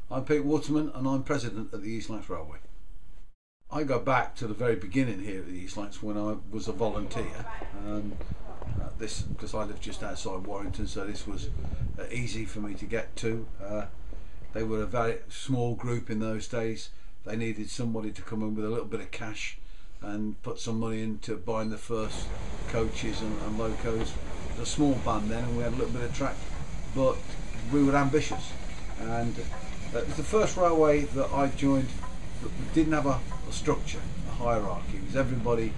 I'm Pete Waterman and I'm president of the East Lancs Railway. I go back to the very beginning here at the East Lancs when I was a volunteer. This because I live just outside Warrington, so this was easy for me to get to. They were a very small group in those days. They needed somebody to come in with a little bit of cash and put some money into buying the first coaches and locos. It was a small band then, and we had a little bit of track, but we were ambitious. And it was the first railway that I joined that didn't have a structure, a hierarchy. It was everybody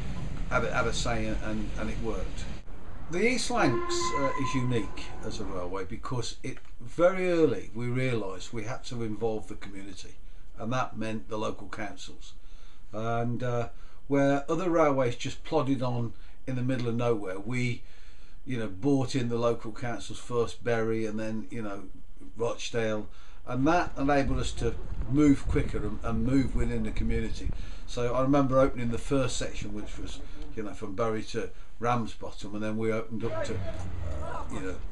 had a say, and it worked. The East Lancs is unique as a railway because very early we realised we had to involve the community, and that meant the local councils. And where other railways just plodded on in the middle of nowhere, we bought in the local councils first, Bury, and then Rochdale, and that enabled us to move quicker and move within the community. So I remember opening the first section, which was from Bury to Ramsbottom, and then we opened up to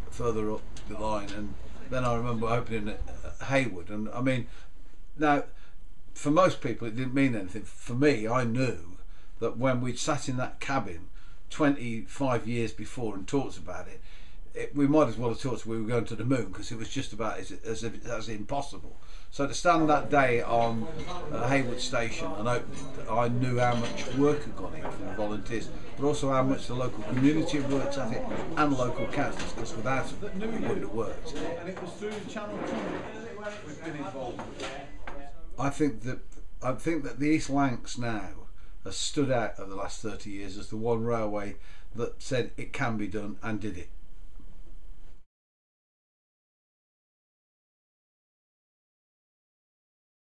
further up the line, and then I remember opening at Haywood. And I mean, now for most people it didn't mean anything. For me, I knew that when we'd sat in that cabin 25 years before and talked about it, we might as well have talked we were going to the moon, because it was just about as impossible. So to stand that day on Haywood Station and open it, I knew how much work had gone in from the volunteers, but also how much the local community had worked at it, and local councils, because without it, it wouldn't have worked. And it was through the Channel 2 we've been involved. I think that the East Lancs now has stood out over the last 30 years as the one railway that said it can be done and did it.